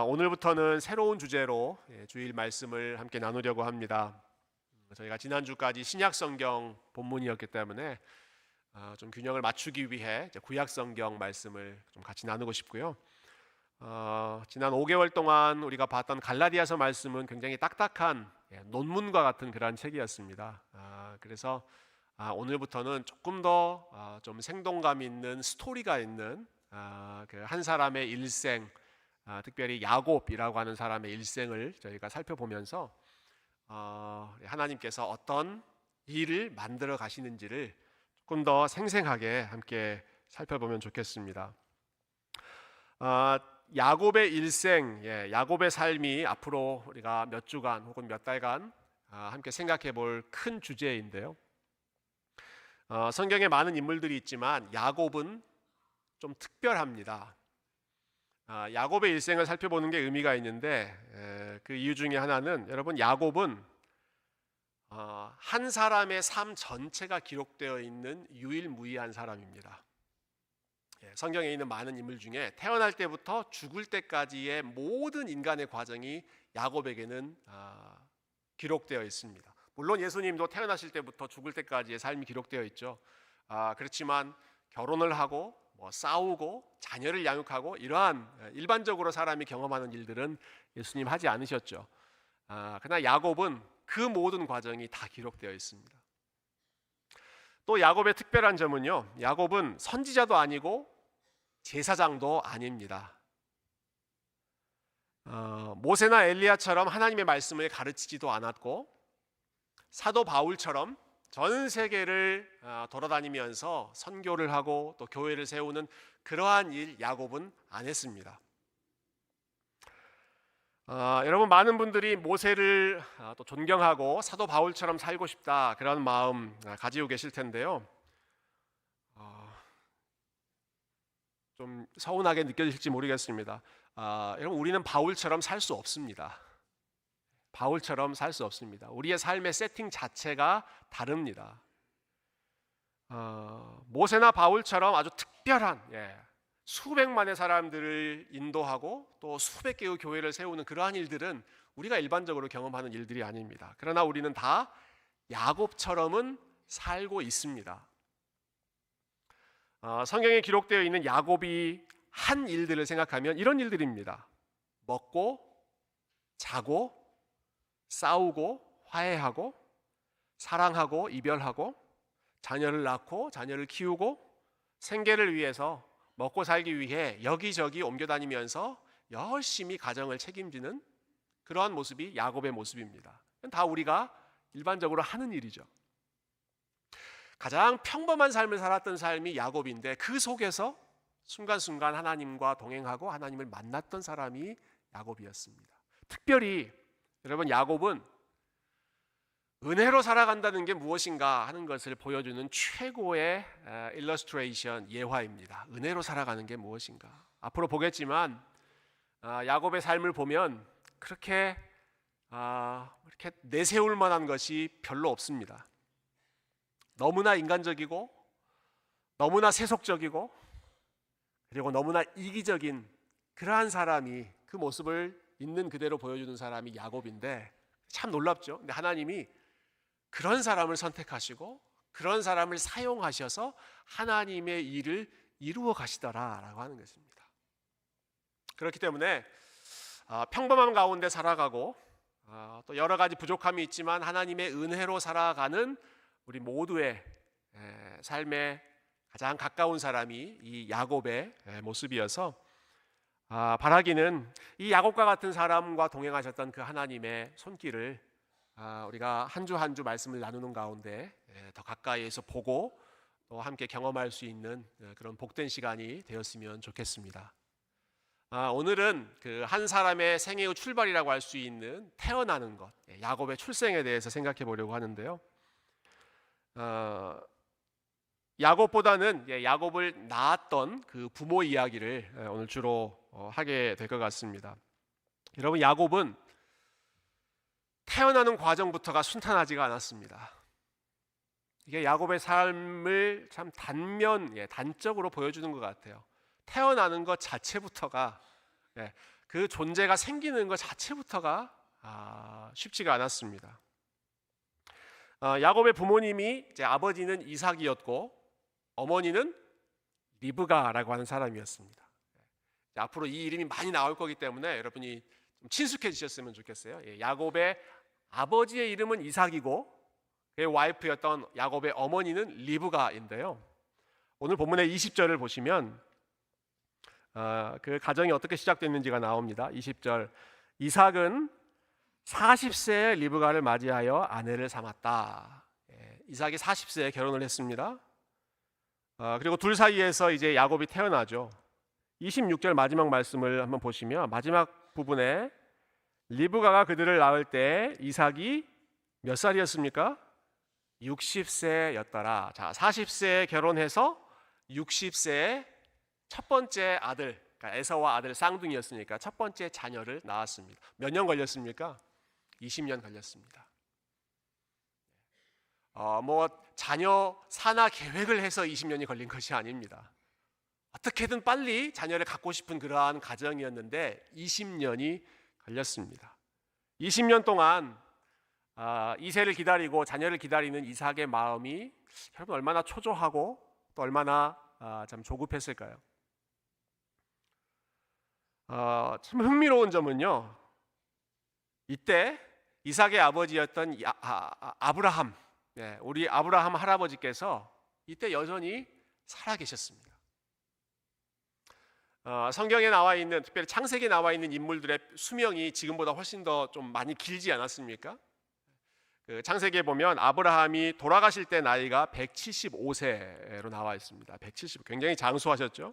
오늘부터는 새로운 주제로 주일 말씀을 함께 나누려고 합니다. 저희가 지난주까지 신약 성경 본문이었기 때문에 좀 균형을 맞추기 위해 구약 성경 말씀을 좀 같이 나누고 싶고요. 지난 5개월 동안 우리가 봤던 갈라디아서 말씀은 굉장히 딱딱한 논문과 같은 그런 책이었습니다. 그래서 오늘부터는 조금 더 좀 생동감 있는 스토리가 있는 그 한 사람의 일생, 특별히 야곱이라고 하는 사람의 일생을 저희가 살펴보면서 하나님께서 어떤 일을 만들어 가시는지를 조금 더 생생하게 함께 살펴보면 좋겠습니다. 야곱의 일생, 야곱의 삶이 앞으로 우리가 몇 주간 혹은 몇 달간 함께 생각해 볼 큰 주제인데요. 성경에 많은 인물들이 있지만 야곱은 좀 특별합니다. 야곱의 일생을 살펴보는 게 의미가 있는데 그 이유 중에 하나는, 여러분, 야곱은 한 사람의 삶 전체가 기록되어 있는 유일무이한 사람입니다. 성경에 있는 많은 인물 중에 태어날 때부터 죽을 때까지의 모든 인간의 과정이 야곱에게는 기록되어 있습니다. 물론 예수님도 태어나실 때부터 죽을 때까지의 삶이 기록되어 있죠. 그렇지만 결혼을 하고 싸우고 자녀를 양육하고 이러한 일반적으로 사람이 경험하는 일들은 예수님 하지 않으셨죠. 그러나 야곱은 그 모든 과정이 다 기록되어 있습니다. 또 야곱의 특별한 점은요, 야곱은 선지자도 아니고 제사장도 아닙니다. 모세나 엘리야처럼 하나님의 말씀을 가르치지도 않았고, 사도 바울처럼 전 세계를 돌아다니면서 선교를 하고 또 교회를 세우는 그러한 일 야곱은 안 했습니다. 여러분, 많은 분들이 모세를 또 존경하고 사도 바울처럼 살고 싶다, 그런 마음 가지고 계실 텐데요. 좀 서운하게 느껴질지 모르겠습니다. 여러분, 우리는 바울처럼 살 수 없습니다. 바울처럼 살 수 없습니다. 우리의 삶의 세팅 자체가 다릅니다. 모세나 바울처럼 아주 특별한 수백만의 사람들을 인도하고 또 수백 개의 교회를 세우는 그러한 일들은 우리가 일반적으로 경험하는 일들이 아닙니다. 그러나 우리는 다 야곱처럼은 살고 있습니다. 성경에 기록되어 있는 야곱이 한 일들을 생각하면 이런 일들입니다. 먹고 자고 싸우고 화해하고 사랑하고 이별하고 자녀를 낳고 자녀를 키우고 생계를 위해서 먹고 살기 위해 여기저기 옮겨 다니면서 열심히 가정을 책임지는 그러한 모습이 야곱의 모습입니다. 다 우리가 일반적으로 하는 일이죠. 가장 평범한 삶을 살았던 삶이 야곱인데 그 속에서 순간순간 하나님과 동행하고 하나님을 만났던 사람이 야곱이었습니다. 특별히 여러분, 야곱은 은혜로 살아간다는 게 무엇인가 하는 것을 보여주는 최고의 일러스트레이션, 예화입니다. 은혜로 살아가는 게 무엇인가. 앞으로 보겠지만 야곱의 삶을 보면 그렇게 이렇게 내세울 만한 것이 별로 없습니다. 너무나 인간적이고 너무나 세속적이고 그리고 너무나 이기적인 그러한 사람이, 그 모습을 있는 그대로 보여주는 사람이 야곱인데 참 놀랍죠. 근데 하나님이 그런 사람을 선택하시고 그런 사람을 사용하셔서 하나님의 일을 이루어 가시더라라고 하는 것입니다. 그렇기 때문에 평범함 가운데 살아가고 또 여러 가지 부족함이 있지만 하나님의 은혜로 살아가는 우리 모두의 삶에 가장 가까운 사람이 이 야곱의 모습이어서 바라기는 이 야곱과 같은 사람과 동행하셨던 그 하나님의 손길을 우리가 한 주 한 주 말씀을 나누는 가운데 더 가까이에서 보고 또 함께 경험할 수 있는 그런 복된 시간이 되었으면 좋겠습니다. 오늘은 그 한 사람의 생애의 출발이라고 할 수 있는 태어나는 것, 야곱의 출생에 대해서 생각해 보려고 하는데요. 야곱보다는 야곱을 낳았던 그 부모 이야기를 오늘 주로 하게 될 것 같습니다. 여러분, 야곱은 태어나는 과정부터가 순탄하지가 않았습니다. 이게 야곱의 삶을 참 단적으로 보여주는 것 같아요. 태어나는 것 자체부터가 그 존재가 생기는 것 자체부터가 쉽지가 않았습니다. 야곱의 부모님이 이제 아버지는 이삭이었고 어머니는 리브가라고 하는 사람이었습니다. 앞으로 이 이름이 많이 나올 거기 때문에 여러분이 좀 친숙해지셨으면 좋겠어요. 야곱의 아버지의 이름은 이삭이고 그의 와이프였던 야곱의 어머니는 리브가인데요. 오늘 본문의 20절을 보시면 그 가정이 어떻게 시작됐는지가 나옵니다. 20절, 이삭은 40세에 리브가를 맞이하여 아내를 삼았다. 이삭이 40세에 결혼을 했습니다. 그리고 둘 사이에서 이제 야곱이 태어나죠. 26절 마지막 말씀을 한번 보시면 마지막 부분에 리브가가 그들을 낳을 때 이삭이 몇 살이었습니까? 60세였더라. 자, 40세에 결혼해서 60세에 첫 번째 아들, 그러니까 에서와 아들 쌍둥이였으니까 첫 번째 자녀를 낳았습니다. 몇 년 걸렸습니까? 20년 걸렸습니다. 자녀 산하 계획을 해서 20년이 걸린 것이 아닙니다. 어떻게든 빨리 자녀를 갖고 싶은 그러한 가정이었는데 20년이 걸렸습니다. 20년 동안 이세를 기다리고 자녀를 기다리는 이삭의 마음이 여러분 얼마나 초조하고 또 얼마나 참 조급했을까요? 참 흥미로운 점은요, 이때 이삭의 아버지였던 아브라함, 우리 아브라함 할아버지께서 이때 여전히 살아계셨습니다. 성경에 나와 있는, 특별히 창세기에 나와 있는 인물들의 수명이 지금보다 훨씬 더 좀 많이 길지 않았습니까? 그 창세기에 보면 아브라함이 돌아가실 때 나이가 175세로 나와 있습니다. 170, 굉장히 장수하셨죠.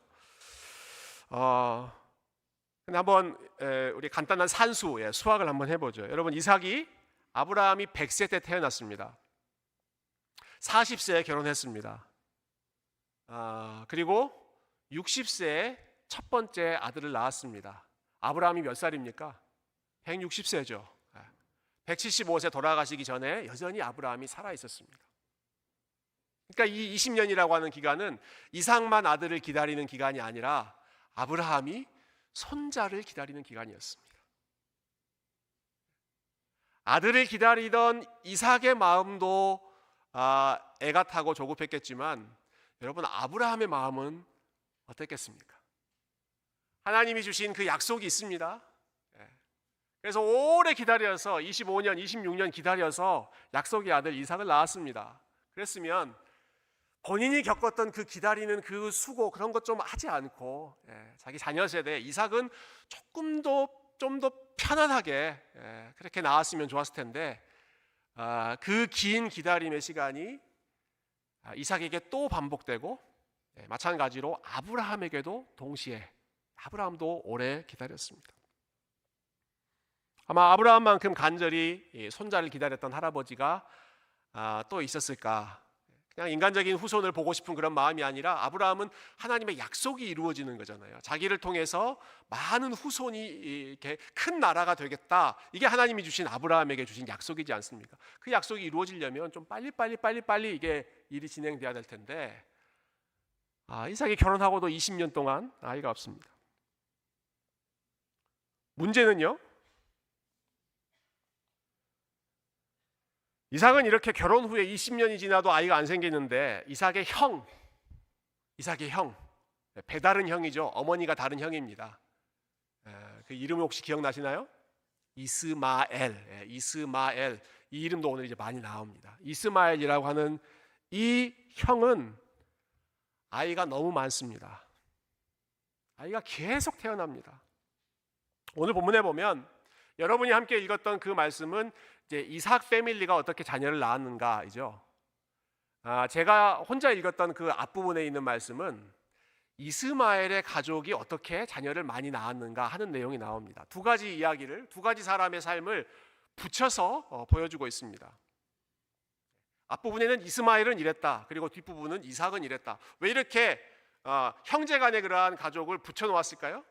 근데 한번 우리 간단한 산수, 수학을 한번 해보죠. 여러분, 이삭이 아브라함이 100세 때 태어났습니다. 40세에 결혼했습니다. 그리고 60세에 첫 번째 아들을 낳았습니다. 아브라함이 몇 살입니까? 160세죠. 175세 돌아가시기 전에 여전히 아브라함이 살아 있었습니다. 그러니까 이 20년이라고 하는 기간은 이삭만 아들을 기다리는 기간이 아니라 아브라함이 손자를 기다리는 기간이었습니다. 아들을 기다리던 이삭의 마음도 애가 타고 조급했겠지만 여러분, 아브라함의 마음은 어땠겠습니까? 하나님이 주신 그 약속이 있습니다. 그래서 오래 기다려서 25년, 26년 기다려서 약속의 아들 이삭을 낳았습니다. 그랬으면 본인이 겪었던 그 기다리는 그 수고 그런 것 좀 하지 않고 자기 자녀 세대 이삭은 조금 더 좀 더 편안하게 그렇게 나왔으면 좋았을 텐데 그 긴 기다림의 시간이 이삭에게 또 반복되고 마찬가지로 아브라함에게도 동시에 아브라함도 오래 기다렸습니다. 아마 아브라함만큼 간절히 손자를 기다렸던 할아버지가 또 있었을까? 그냥 인간적인 후손을 보고 싶은 그런 마음이 아니라 아브라함은 하나님의 약속이 이루어지는 거잖아요. 자기를 통해서 많은 후손이 이렇게 큰 나라가 되겠다. 이게 하나님이 주신 아브라함에게 주신 약속이지 않습니까? 그 약속이 이루어지려면 좀 빨리 이게 일이 진행돼야 될 텐데 이삭이 결혼하고도 20년 동안 아이가 없습니다. 문제는요, 이삭은 이렇게 결혼 후에 20년이 지나도 아이가 안 생기는데 이삭의 형, 배다른 형이죠. 어머니가 다른 형입니다. 그 이름 혹시 기억나시나요? 이스마엘. 이 이름도 오늘 이제 많이 나옵니다. 이스마엘이라고 하는 이 형은 아이가 너무 많습니다. 아이가 계속 태어납니다. 오늘 본문에 보면 여러분이 함께 읽었던 그 말씀은 이제 이삭 패밀리가 어떻게 자녀를 낳았는가이죠. 제가 혼자 읽었던 그 앞부분에 있는 말씀은 이스마엘의 가족이 어떻게 자녀를 많이 낳았는가 하는 내용이 나옵니다. 두 가지 이야기를, 두 가지 사람의 삶을 붙여서 보여주고 있습니다. 앞부분에는 이스마엘은 이랬다. 그리고 뒷부분은 이삭은 이랬다. 왜 이렇게 형제간의 그러한 가족을 붙여놓았을까요?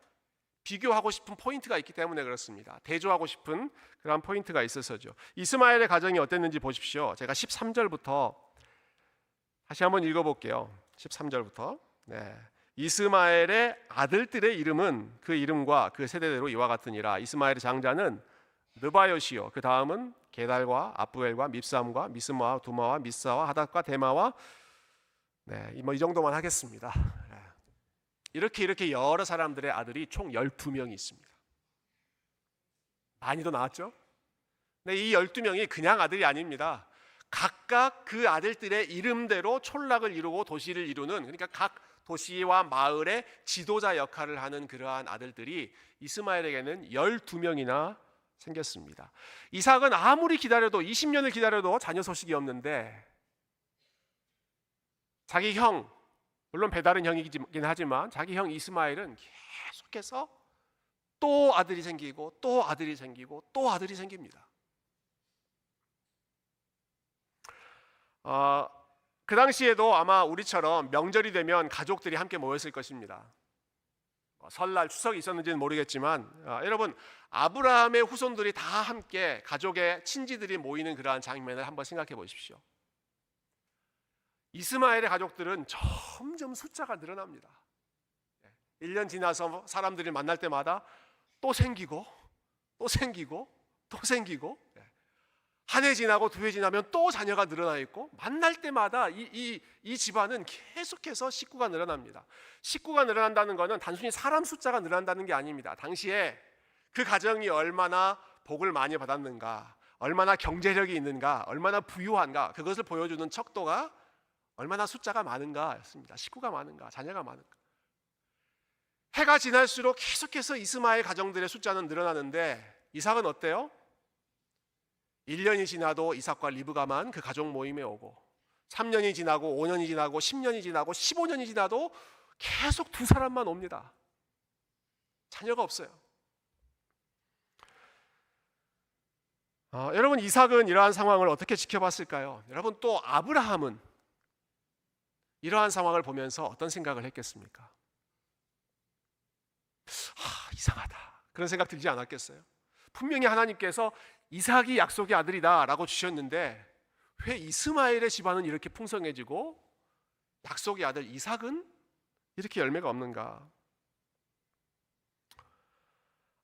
비교하고 싶은 포인트가 있기 때문에 그렇습니다. 대조하고 싶은 그런 포인트가 있어서죠. 이스마엘의 가정이 어땠는지 보십시오. 제가 13절부터 다시 한번 읽어볼게요. 13절부터. 이스마엘의 아들들의 이름은 그 이름과 그 세대대로 이와 같으니라. 이스마엘의 장자는 느바요시요, 그 다음은 게달과 아부엘과 밉삼과 미스마와 두마와 미사와 하닷과 데마와, 이 정도만 하겠습니다. 이렇게 여러 사람들의 아들이 총 12명이 있습니다. 많이 더 나왔죠? 근데 이 12명이 그냥 아들이 아닙니다. 각각 그 아들들의 이름대로 촌락을 이루고 도시를 이루는, 그러니까 각 도시와 마을의 지도자 역할을 하는 그러한 아들들이 이스마엘에게는 12명이나 생겼습니다. 이삭은 아무리 기다려도 20년을 기다려도 자녀 소식이 없는데 자기 형, 물론 배다른 형이긴 하지만 자기 형 이스마엘은 계속해서 또 아들이 생기고 또 아들이 생기고 또 아들이 생깁니다. 그 당시에도 아마 우리처럼 명절이 되면 가족들이 함께 모였을 것입니다. 설날, 추석이 있었는지는 모르겠지만 여러분, 아브라함의 후손들이 다 함께 가족의 친지들이 모이는 그러한 장면을 한번 생각해 보십시오. 이스마엘의 가족들은 점점 숫자가 늘어납니다. 1년 지나서 사람들이 만날 때마다 또 생기고 또 생기고 또 생기고, 한 해 지나고 두 해 지나면 또 자녀가 늘어나 있고, 만날 때마다 이 집안은 계속해서 식구가 늘어납니다. 식구가 늘어난다는 것은 단순히 사람 숫자가 늘어난다는 게 아닙니다. 당시에 그 가정이 얼마나 복을 많이 받았는가, 얼마나 경제력이 있는가, 얼마나 부유한가, 그것을 보여주는 척도가 얼마나 숫자가 많은가였습니다. 식구가 많은가, 자녀가 많은가. 해가 지날수록 계속해서 이스마엘 가정들의 숫자는 늘어나는데 이삭은 어때요? 1년이 지나도 이삭과 리브가만 그 가족 모임에 오고, 3년이 지나고 5년이 지나고 10년이 지나고 15년이 지나도 계속 두 사람만 옵니다. 자녀가 없어요. 여러분, 이삭은 이러한 상황을 어떻게 지켜봤을까요? 여러분, 또 아브라함은 이러한 상황을 보면서 어떤 생각을 했겠습니까? 이상하다, 그런 생각 들지 않았겠어요? 분명히 하나님께서 이삭이 약속의 아들이다 라고 주셨는데 왜 이스마엘의 집안은 이렇게 풍성해지고 약속의 아들 이삭은 이렇게 열매가 없는가?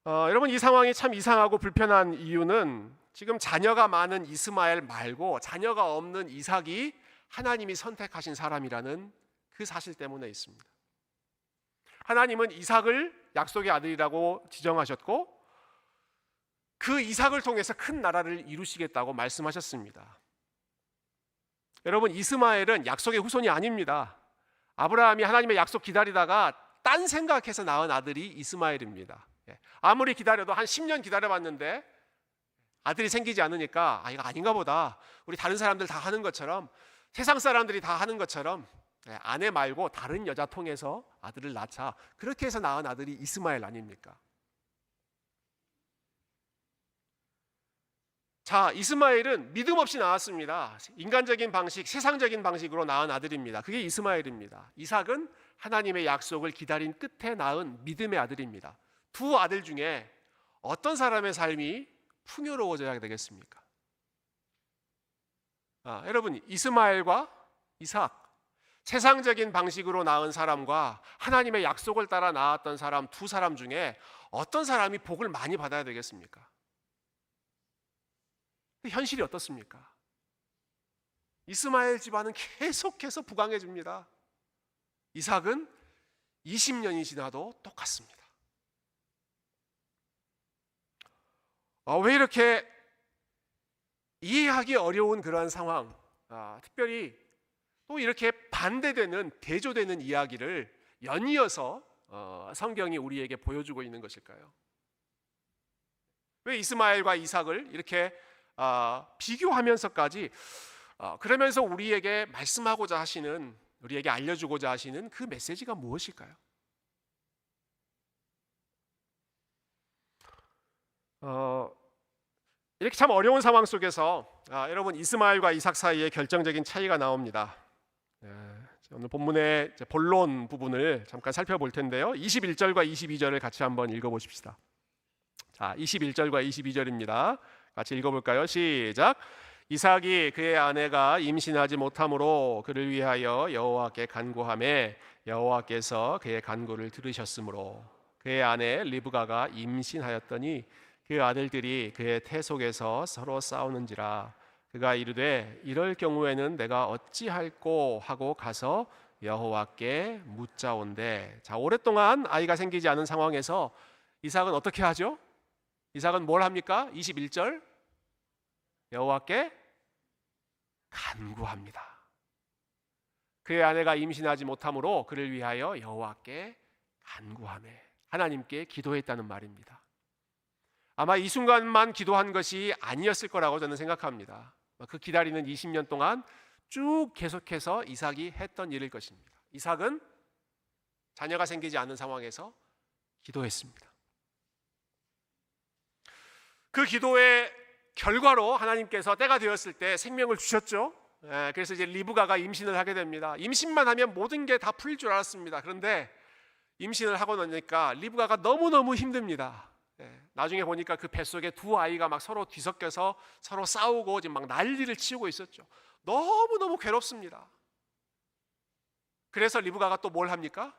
여러분, 이 상황이 참 이상하고 불편한 이유는 지금 자녀가 많은 이스마엘 말고 자녀가 없는 이삭이 하나님이 선택하신 사람이라는 그 사실 때문에 있습니다. 하나님은 이삭을 약속의 아들이라고 지정하셨고 그 이삭을 통해서 큰 나라를 이루시겠다고 말씀하셨습니다. 여러분, 이스마엘은 약속의 후손이 아닙니다. 아브라함이 하나님의 약속 기다리다가 딴 생각해서 낳은 아들이 이스마엘입니다. 아무리 기다려도 한 10년 기다려봤는데 아들이 생기지 않으니까 이거 아닌가 보다, 우리 다른 사람들 다 하는 것처럼, 세상 사람들이 다 하는 것처럼 아내 말고 다른 여자 통해서 아들을 낳자, 그렇게 해서 낳은 아들이 이스마엘 아닙니까? 자, 이스마엘은 믿음 없이 낳았습니다. 인간적인 방식, 세상적인 방식으로 낳은 아들입니다. 그게 이스마엘입니다. 이삭은 하나님의 약속을 기다린 끝에 낳은 믿음의 아들입니다. 두 아들 중에 어떤 사람의 삶이 풍요로워져야 되겠습니까? 여러분, 이스마엘과 이삭, 세상적인 방식으로 낳은 사람과 하나님의 약속을 따라 낳았던 사람, 두 사람 중에 어떤 사람이 복을 많이 받아야 되겠습니까? 현실이 어떻습니까? 이스마엘 집안은 계속해서 부강해집니다. 이삭은 20년이 지나도 똑같습니다. 왜 이렇게 이해하기 어려운 그러한 상황, 특별히 또 이렇게 반대되는, 대조되는 이야기를 연이어서 성경이 우리에게 보여주고 있는 것일까요? 왜 이스마엘과 이삭을 이렇게 비교하면서까지 그러면서 우리에게 말씀하고자 하시는, 우리에게 알려주고자 하시는 그 메시지가 무엇일까요? 이렇게 참 어려운 상황 속에서 여러분, 이스마엘과 이삭 사이에 결정적인 차이가 나옵니다. 오늘 본문의 본론 부분을 잠깐 살펴볼 텐데요, 21절과 22절을 같이 한번 읽어보십시다. 자, 21절과 22절입니다. 같이 읽어볼까요? 시작. 이삭이 그의 아내가 임신하지 못함으로 그를 위하여 여호와께 간구하매 여호와께서 그의 간구를 들으셨으므로 그의 아내 리브가가 임신하였더니 그 아들들이 그의 태 속에서 서로 싸우는지라 그가 이르되 이럴 경우에는 내가 어찌할꼬 하고 가서 여호와께 묻자온대. 자, 오랫동안 아이가 생기지 않은 상황에서 이삭은 어떻게 하죠? 이삭은 뭘 합니까? 21절 여호와께 간구합니다. 그의 아내가 임신하지 못함으로 그를 위하여 여호와께 간구하매 하나님께 기도했다는 말입니다. 아마 이 순간만 기도한 것이 아니었을 거라고 저는 생각합니다. 그 기다리는 20년 동안 쭉 계속해서 이삭이 했던 일일 것입니다. 이삭은 자녀가 생기지 않는 상황에서 기도했습니다. 그 기도의 결과로 하나님께서 때가 되었을 때 생명을 주셨죠. 그래서 이제 리브가가 임신을 하게 됩니다. 임신만 하면 모든 게 다 풀릴 줄 알았습니다. 그런데 임신을 하고 나니까 리브가가 너무너무 힘듭니다. 나중에 보니까 그 뱃속에 두 아이가 막 서로 뒤섞여서 서로 싸우고 지금 막 난리를 치우고 있었죠. 너무너무 괴롭습니다. 그래서 리브가가 또 뭘 합니까?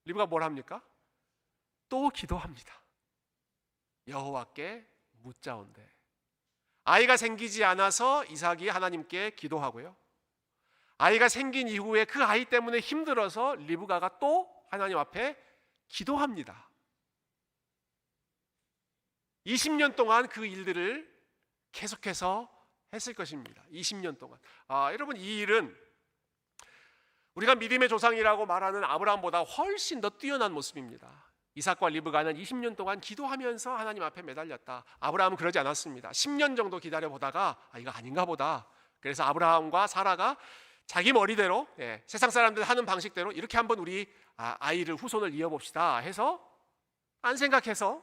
리브가 뭘 합니까? 또 기도합니다. 여호와께 묻자온대. 아이가 생기지 않아서 이삭이 하나님께 기도하고요. 아이가 생긴 이후에 그 아이 때문에 힘들어서 리브가가 또 하나님 앞에 기도합니다. 20년 동안 그 일들을 계속해서 했을 것입니다. 20년 동안. 여러분, 이 일은 우리가 믿음의 조상이라고 말하는 아브라함보다 훨씬 더 뛰어난 모습입니다. 이삭과 리브가는 20년 동안 기도하면서 하나님 앞에 매달렸다. 아브라함은 그러지 않았습니다. 10년 정도 기다려보다가 이거 아닌가 보다. 그래서 아브라함과 사라가 자기 머리대로 세상 사람들 하는 방식대로 이렇게 한번 우리 아이를 후손을 이어봅시다 해서 안 생각해서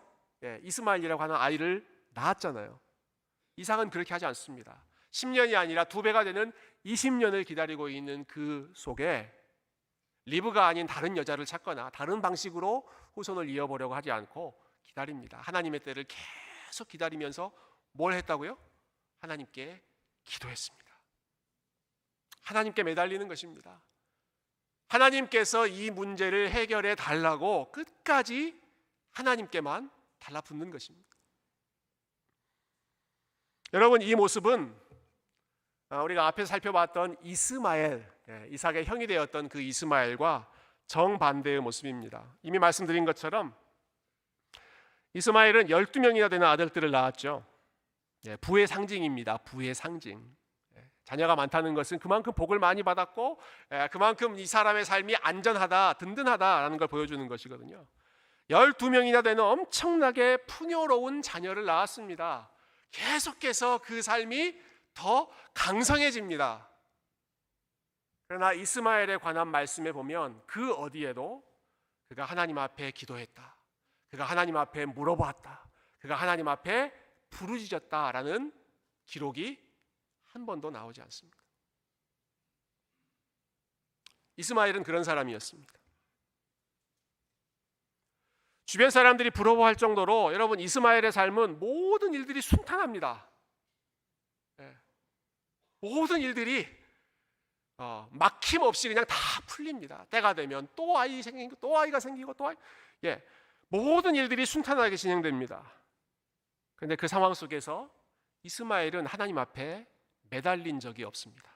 이스마엘이라고 하는 아이를 낳았잖아요. 이삭은 그렇게 하지 않습니다. 10년이 아니라 2배가 되는 20년을 기다리고 있는 그 속에 리브가 아닌 다른 여자를 찾거나 다른 방식으로 후손을 이어보려고 하지 않고 기다립니다. 하나님의 때를 계속 기다리면서 뭘 했다고요? 하나님께 기도했습니다. 하나님께 매달리는 것입니다. 하나님께서 이 문제를 해결해 달라고 끝까지 하나님께만 달라붙는 것입니다. 여러분, 이 모습은 우리가 앞에서 살펴봤던 이스마엘, 이삭의 형이 되었던 그 이스마엘과 정반대의 모습입니다. 이미 말씀드린 것처럼 이스마엘은 12명이나 되는 아들들을 낳았죠. 부의 상징입니다. 부의 상징. 자녀가 많다는 것은 그만큼 복을 많이 받았고 그만큼 이 사람의 삶이 안전하다, 든든하다라는 걸 보여주는 것이거든요. 12명이나 되는 엄청나게 풍요로운 자녀를 낳았습니다. 계속해서 그 삶이 더 강성해집니다. 그러나 이스마엘에 관한 말씀에 보면 그 어디에도 그가 하나님 앞에 기도했다, 그가 하나님 앞에 물어봤다, 그가 하나님 앞에 부르짖었다라는 기록이 한 번도 나오지 않습니다. 이스마엘은 그런 사람이었습니다. 주변 사람들이 부러워할 정도로 여러분, 이스마엘의 삶은 모든 일들이 순탄합니다. 모든 일들이 막힘없이 그냥 다 풀립니다. 때가 되면 또 아이 생기고 또 아이가 생기고 또 모든 일들이 순탄하게 진행됩니다. 그런데 그 상황 속에서 이스마엘은 하나님 앞에 매달린 적이 없습니다.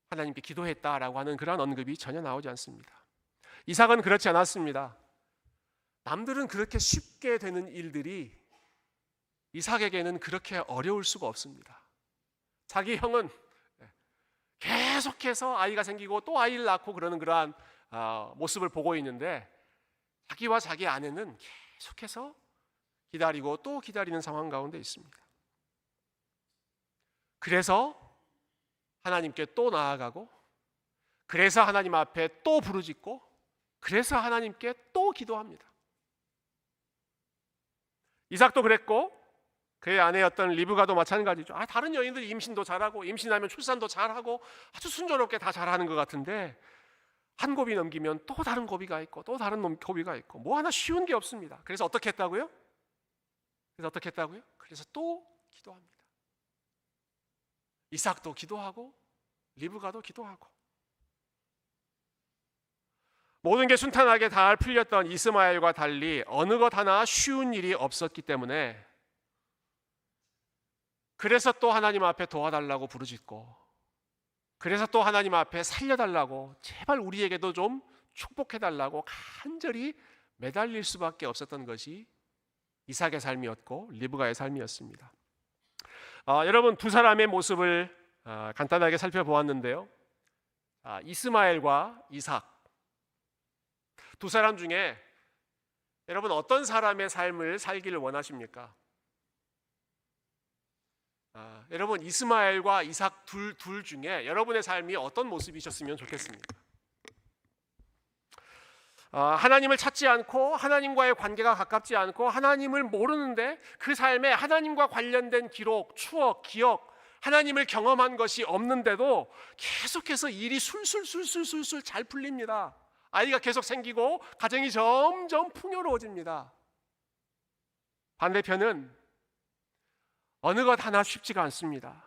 하나님께 기도했다라고 하는 그런 언급이 전혀 나오지 않습니다. 이삭은 그렇지 않았습니다. 남들은 그렇게 쉽게 되는 일들이 이삭에게는 그렇게 어려울 수가 없습니다. 자기 형은 계속해서 아이가 생기고 또 아이를 낳고 그러는 그러한 모습을 보고 있는데 자기와 자기 아내는 계속해서 기다리고 또 기다리는 상황 가운데 있습니다. 그래서 하나님께 또 나아가고, 그래서 하나님 앞에 또 부르짖고, 그래서 하나님께 또 기도합니다. 이삭도 그랬고 그의 아내였던 리브가도 마찬가지죠. 다른 여인들이 임신도 잘하고 임신하면 출산도 잘하고 아주 순조롭게 다 잘하는 것 같은데 한 고비 넘기면 또 다른 고비가 있고 또 다른 고비가 있고 뭐 하나 쉬운 게 없습니다. 그래서 어떻게 했다고요? 그래서 어떻게 했다고요? 그래서 또 기도합니다. 이삭도 기도하고 리브가도 기도하고 모든 게 순탄하게 잘 풀렸던 이스마엘과 달리 어느 것 하나 쉬운 일이 없었기 때문에 그래서 또 하나님 앞에 도와달라고 부르짖고 그래서 또 하나님 앞에 살려달라고 제발 우리에게도 좀 축복해달라고 간절히 매달릴 수밖에 없었던 것이 이삭의 삶이었고 리브가의 삶이었습니다. 여러분 두 사람의 모습을 간단하게 살펴보았는데요. 이스마엘과 이삭 두 사람 중에 여러분 어떤 사람의 삶을 살기를 원하십니까? 여러분 이스마엘과 이삭 둘 중에 여러분의 삶이 어떤 모습이셨으면 좋겠습니까? 하나님을 찾지 않고 하나님과의 관계가 가깝지 않고 하나님을 모르는데 그 삶에 하나님과 관련된 기록, 추억, 기억, 하나님을 경험한 것이 없는데도 계속해서 일이 술술 잘 풀립니다. 아이가 계속 생기고 가정이 점점 풍요로워집니다. 반대편은 어느 것 하나 쉽지가 않습니다.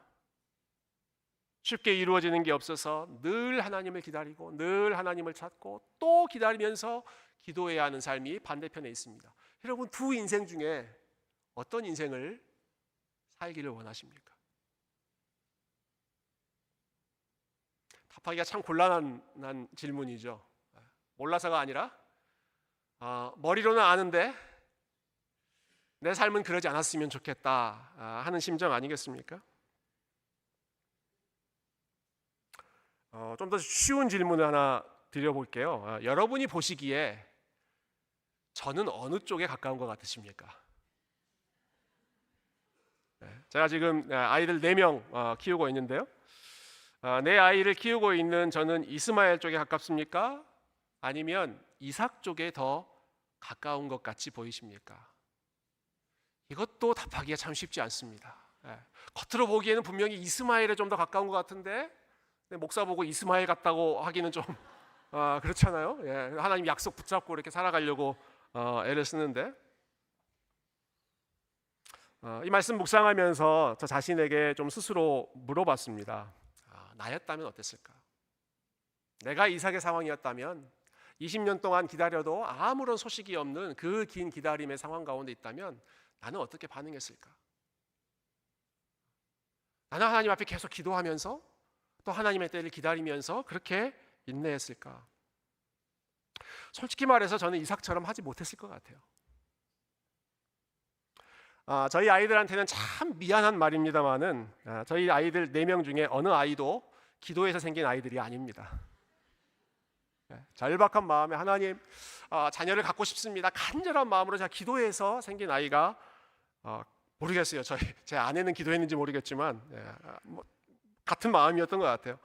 쉽게 이루어지는 게 없어서 늘 하나님을 기다리고 늘 하나님을 찾고 또 기다리면서 기도해야 하는 삶이 반대편에 있습니다. 여러분 두 인생 중에 어떤 인생을 살기를 원하십니까? 답하기가 참 곤란한 질문이죠. 몰라서가 아니라 머리로는 아는데 내 삶은 그러지 않았으면 좋겠다 하는 심정 아니겠습니까? 좀 더 쉬운 질문을 하나 드려볼게요. 여러분이 보시기에 저는 어느 쪽에 가까운 것 같으십니까? 제가 지금 아이들 4명 키우고 있는데요. 내 아이를 키우고 있는 저는 이스마엘 쪽에 가깝습니까? 아니면 이삭 쪽에 더 가까운 것 같이 보이십니까? 이것도 답하기가 참 쉽지 않습니다. 겉으로 보기에는 분명히 이스마엘에 좀 더 가까운 것 같은데 목사 보고 이스마엘 같다고 하기는 좀 그렇잖아요. 하나님 약속 붙잡고 이렇게 살아가려고 애를 쓰는데 이 말씀 묵상하면서 저 자신에게 좀 스스로 물어봤습니다. 나였다면 어땠을까? 내가 이삭의 상황이었다면 20년 동안 기다려도 아무런 소식이 없는 그 긴 기다림의 상황 가운데 있다면 나는 어떻게 반응했을까? 나는 하나님 앞에 계속 기도하면서 또 하나님의 때를 기다리면서 그렇게 인내했을까? 솔직히 말해서 저는 이삭처럼 하지 못했을 것 같아요. 저희 아이들한테는 참 미안한 말입니다만은 저희 아이들 4명 중에 어느 아이도 기도해서 생긴 아이들이 아닙니다. 절박한 마음에 하나님 자녀를 갖고 싶습니다. 간절한 마음으로 제가 기도해서 생긴 아이가 모르겠어요. 제 아내는 기도했는지 모르겠지만 같은 마음이었던 것 같아요.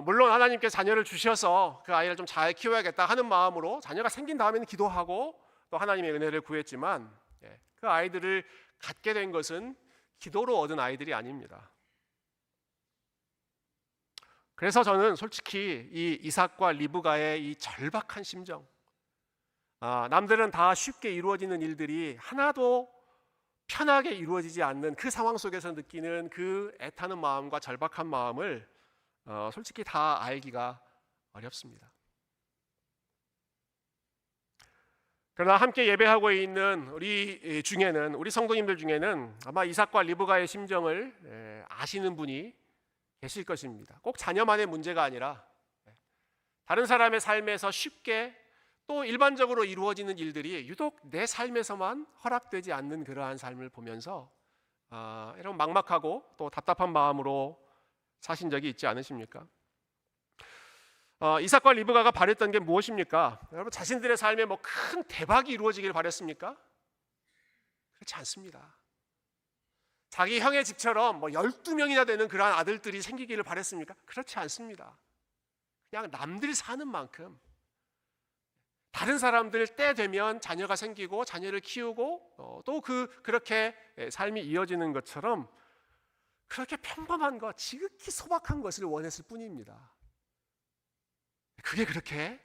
물론 하나님께서 자녀를 주셔서 그 아이를 좀 잘 키워야겠다 하는 마음으로 자녀가 생긴 다음에는 기도하고 또 하나님의 은혜를 구했지만 그 아이들을 갖게 된 것은 기도로 얻은 아이들이 아닙니다. 그래서 저는 솔직히 이 이삭과 리브가의 이 절박한 심정, 남들은 다 쉽게 이루어지는 일들이 하나도 편하게 이루어지지 않는 그 상황 속에서 느끼는 그 애타는 마음과 절박한 마음을 솔직히 다 알기가 어렵습니다. 그러나 함께 예배하고 있는 우리 중에는, 우리 성도님들 중에는 아마 이삭과 리브가의 심정을 아시는 분이 계실 것입니다. 꼭 자녀만의 문제가 아니라 다른 사람의 삶에서 쉽게 또 일반적으로 이루어지는 일들이 유독 내 삶에서만 허락되지 않는 그러한 삶을 보면서 이런 막막하고 또 답답한 마음으로 사신 적이 있지 않으십니까? 이삭과 리브가가 바랬던 게 무엇입니까? 여러분 자신들의 삶에 뭐 큰 대박이 이루어지길 바랬습니까? 그렇지 않습니다. 자기 형의 집처럼 뭐 12명이나 되는 그러한 아들들이 생기기를 바랬습니까? 그렇지 않습니다. 그냥 남들 사는 만큼 다른 사람들 때 되면 자녀가 생기고 자녀를 키우고 또 그렇게 삶이 이어지는 것처럼 그렇게 평범한 것, 지극히 소박한 것을 원했을 뿐입니다. 그게 그렇게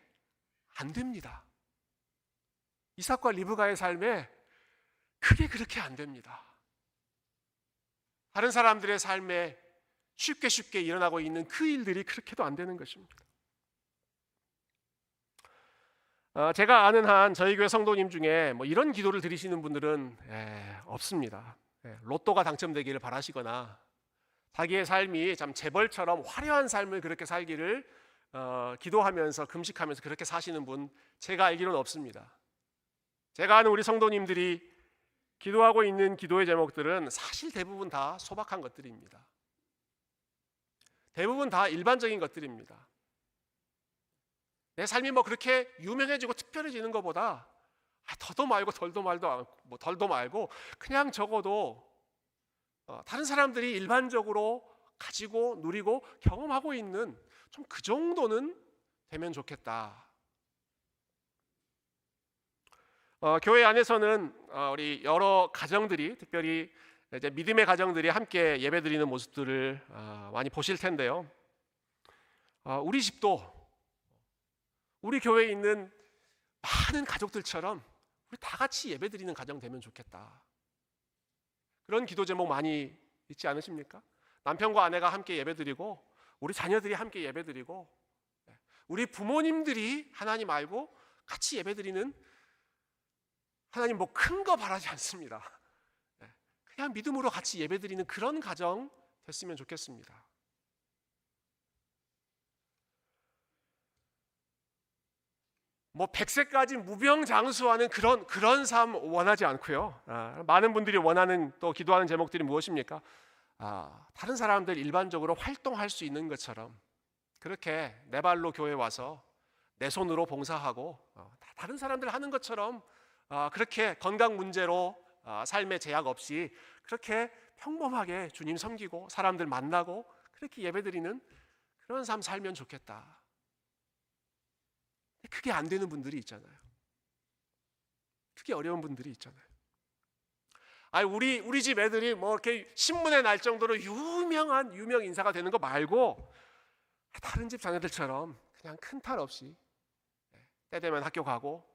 안 됩니다. 이삭과 리브가의 삶에 그게 그렇게 안 됩니다. 다른 사람들의 삶에 쉽게 일어나고 있는 그 일들이 그렇게도 안 되는 것입니다. 제가 아는 한 저희 교회 성도님 중에 뭐 이런 기도를 드리시는 분들은 없습니다. 로또가 당첨되기를 바라시거나 자기의 삶이 참 재벌처럼 화려한 삶을 그렇게 살기를 기도하면서 금식하면서 그렇게 사시는 분 제가 알기로는 없습니다. 제가 아는 우리 성도님들이 기도하고 있는 기도의 제목들은 사실 대부분 다 소박한 것들입니다. 대부분 다 일반적인 것들입니다. 내 삶이 뭐 그렇게 유명해지고 특별해지는 것보다 더도 말고 덜도 말고 그냥 적어도 다른 사람들이 일반적으로 가지고 누리고 경험하고 있는 좀 그 정도는 되면 좋겠다. 교회 안에서는 우리 여러 가정들이 특별히 이제 믿음의 가정들이 함께 예배드리는 모습들을 많이 보실 텐데요. 우리 집도 우리 교회에 있는 많은 가족들처럼 우리 다 같이 예배드리는 가정 되면 좋겠다. 그런 기도 제목 많이 있지 않으십니까? 남편과 아내가 함께 예배드리고 우리 자녀들이 함께 예배드리고 우리 부모님들이 하나님 알고 같이 예배드리는 하나님 뭐 큰 거 바라지 않습니다. 그냥 믿음으로 같이 예배드리는 그런 가정 됐으면 좋겠습니다. 뭐 100세까지 무병장수하는 그런 삶 원하지 않고요. 많은 분들이 원하는 또 기도하는 제목들이 무엇입니까? 다른 사람들 일반적으로 활동할 수 있는 것처럼 그렇게 내 발로 교회 와서 내 손으로 봉사하고 다른 사람들 하는 것처럼 그렇게 건강 문제로 삶에 제약 없이 그렇게 평범하게 주님 섬기고 사람들 만나고 그렇게 예배드리는 그런 삶 살면 좋겠다. 그게 안 되는 분들이 있잖아요. 그게 어려운 분들이 있잖아요. 우리 집 애들이 뭐 이렇게 신문에 날 정도로 유명 인사가 되는 거 말고 다른 집 자녀들처럼 그냥 큰 탈 없이 때 되면 학교 가고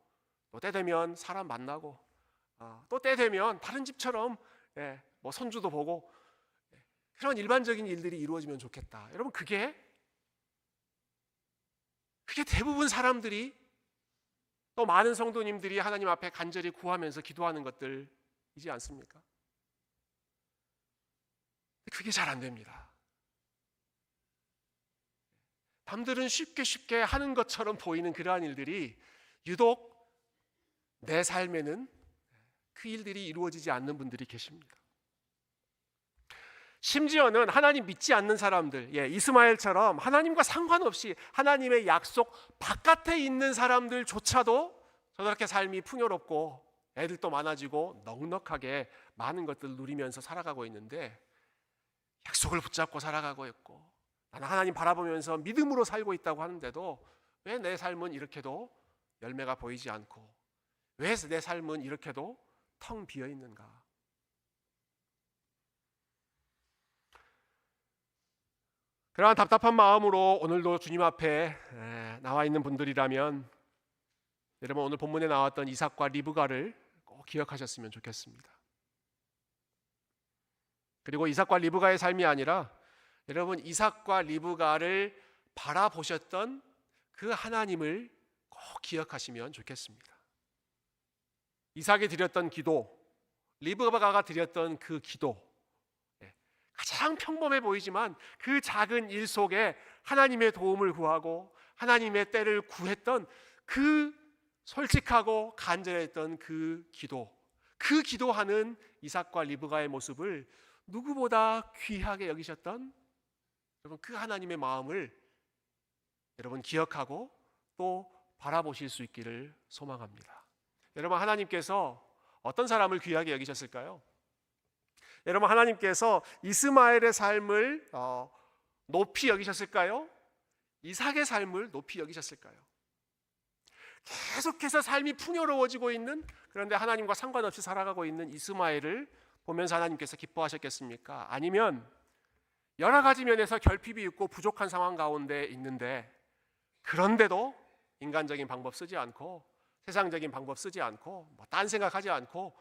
또 때 되면 사람 만나고 또 때 되면 다른 집처럼 뭐 손주도 보고 그런 일반적인 일들이 이루어지면 좋겠다. 여러분 그게 대부분 사람들이 또 많은 성도님들이 하나님 앞에 간절히 구하면서 기도하는 것들이지 않습니까? 그게 잘 안 됩니다. 남들은 쉽게 하는 것처럼 보이는 그러한 일들이 유독 내 삶에는 그 일들이 이루어지지 않는 분들이 계십니다. 심지어는 하나님 믿지 않는 사람들, 이스마엘처럼 하나님과 상관없이 하나님의 약속 바깥에 있는 사람들조차도 저렇게 삶이 풍요롭고 애들도 많아지고 넉넉하게 많은 것들을 누리면서 살아가고 있는데 약속을 붙잡고 살아가고 있고 나는 하나님 바라보면서 믿음으로 살고 있다고 하는데도 왜 내 삶은 이렇게도 열매가 보이지 않고 왜 내 삶은 이렇게도 텅 비어 있는가? 그러한 답답한 마음으로 오늘도 주님 앞에 나와 있는 분들이라면 여러분 오늘 본문에 나왔던 이삭과 리브가를 꼭 기억하셨으면 좋겠습니다. 그리고 이삭과 리브가의 삶이 아니라 여러분 이삭과 리브가를 바라보셨던 그 하나님을 꼭 기억하시면 좋겠습니다. 이삭이 드렸던 기도, 리브가가 드렸던 그 기도 가장 평범해 보이지만 그 작은 일 속에 하나님의 도움을 구하고 하나님의 때를 구했던 그 솔직하고 간절했던 그 기도하는 이삭과 리브가의 모습을 누구보다 귀하게 여기셨던 여러분 그 하나님의 마음을 여러분 기억하고 또 바라보실 수 있기를 소망합니다. 여러분 하나님께서 어떤 사람을 귀하게 여기셨을까요? 여러분 하나님께서 이스마엘의 삶을 높이 여기셨을까요? 이삭의 삶을 높이 여기셨을까요? 계속해서 삶이 풍요로워지고 있는 그런데 하나님과 상관없이 살아가고 있는 이스마엘을 보면서 하나님께서 기뻐하셨겠습니까? 아니면 여러 가지 면에서 결핍이 있고 부족한 상황 가운데 있는데 그런데도 인간적인 방법 쓰지 않고 세상적인 방법 쓰지 않고 딴 생각하지 않고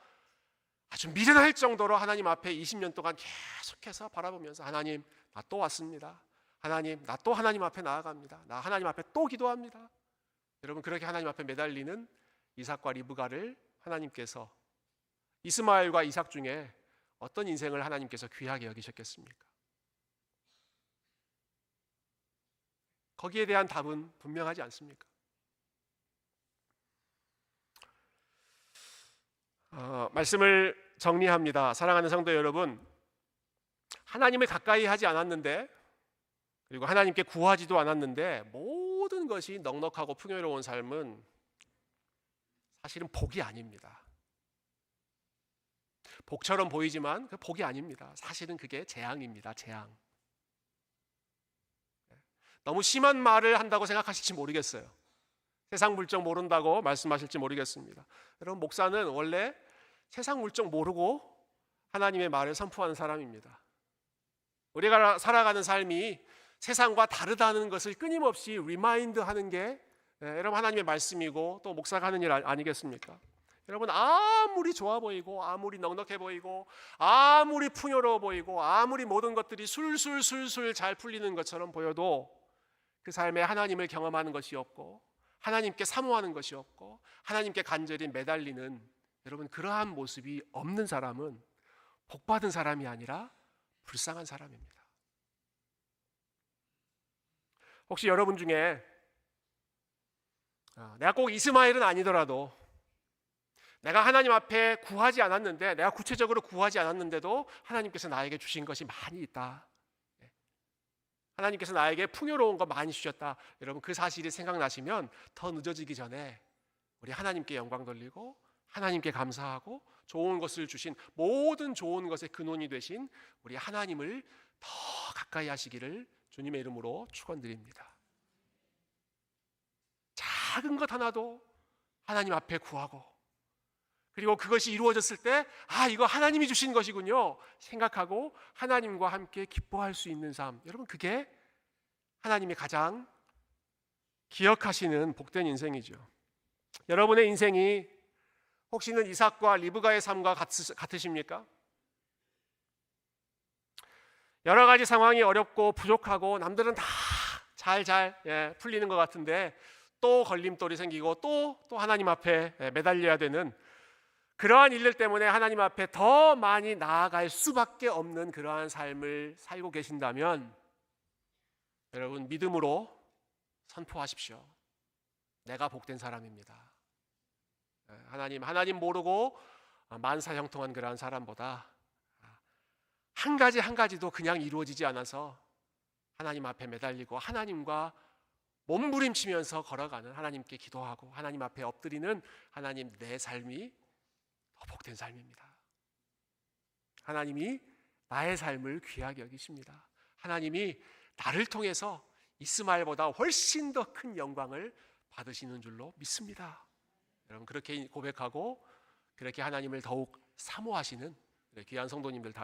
아주 미련할 정도로 하나님 앞에 20년 동안 계속해서 바라보면서 하나님, 나 또 왔습니다. 하나님, 나 또 하나님 앞에 나아갑니다. 나 하나님 앞에 또 기도합니다. 여러분, 그렇게 하나님 앞에 매달리는 이삭과 리브가를 하나님께서 이스마엘과 이삭 중에 어떤 인생을 하나님께서 귀하게 여기셨겠습니까? 거기에 대한 답은 분명하지 않습니까? 말씀을 정리합니다. 사랑하는 성도 여러분, 하나님을 가까이 하지 않았는데, 그리고 하나님께 구하지도 않았는데 모든 것이 넉넉하고 풍요로운 삶은 사실은 복이 아닙니다. 복처럼 보이지만 그 복이 아닙니다. 사실은 그게 재앙입니다. 재앙. 너무 심한 말을 한다고 생각하실지 모르겠어요. 세상 물정 모른다고 말씀하실지 모르겠습니다. 여러분, 목사는 원래 세상 물정 모르고 하나님의 말을 선포하는 사람입니다. 우리가 살아가는 삶이 세상과 다르다는 것을 끊임없이 리마인드하는 게 여러분 하나님의 말씀이고 또 목사가 하는 일 아니겠습니까? 여러분, 아무리 좋아 보이고 아무리 넉넉해 보이고 아무리 풍요로워 보이고 아무리 모든 것들이 술술술술 잘 풀리는 것처럼 보여도 그 삶에 하나님을 경험하는 것이 없고 하나님께 사모하는 것이 없고 하나님께 간절히 매달리는 여러분 그러한 모습이 없는 사람은 복받은 사람이 아니라 불쌍한 사람입니다. 혹시 여러분 중에 내가 꼭 이스마엘은 아니더라도 내가 하나님 앞에 구하지 않았는데 내가 구체적으로 구하지 않았는데도 하나님께서 나에게 주신 것이 많이 있다. 하나님께서 나에게 풍요로운 거 많이 주셨다. 여러분 그 사실이 생각나시면 더 늦어지기 전에 우리 하나님께 영광 돌리고 하나님께 감사하고 좋은 것을 주신 모든 좋은 것의 근원이 되신 우리 하나님을 더 가까이 하시기를 주님의 이름으로 축원드립니다. 작은 것 하나도 하나님 앞에 구하고 그리고 그것이 이루어졌을 때 이거 하나님이 주신 것이군요 생각하고 하나님과 함께 기뻐할 수 있는 삶, 여러분 그게 하나님이 가장 기억하시는 복된 인생이죠. 여러분의 인생이 혹시는 이삭과 리브가의 삶과 같으십니까? 여러 가지 상황이 어렵고 부족하고 남들은 다 잘 풀리는 것 같은데 또 걸림돌이 생기고 또 하나님 앞에 매달려야 되는 그러한 일들 때문에 하나님 앞에 더 많이 나아갈 수밖에 없는 그러한 삶을 살고 계신다면 여러분 믿음으로 선포하십시오. 내가 복된 사람입니다. 하나님 모르고 만사형통한 그러한 사람보다 한 가지도 그냥 이루어지지 않아서 하나님 앞에 매달리고 하나님과 몸부림치면서 걸어가는, 하나님께 기도하고 하나님 앞에 엎드리는 하나님 내 삶이 더 복된 삶입니다. 하나님이 나의 삶을 귀하게 여기십니다. 하나님이 나를 통해서 이스마엘보다 훨씬 더 큰 영광을 받으시는 줄로 믿습니다. 여러분 그렇게 고백하고 그렇게 하나님을 더욱 사모하시는 귀한 성도님들 다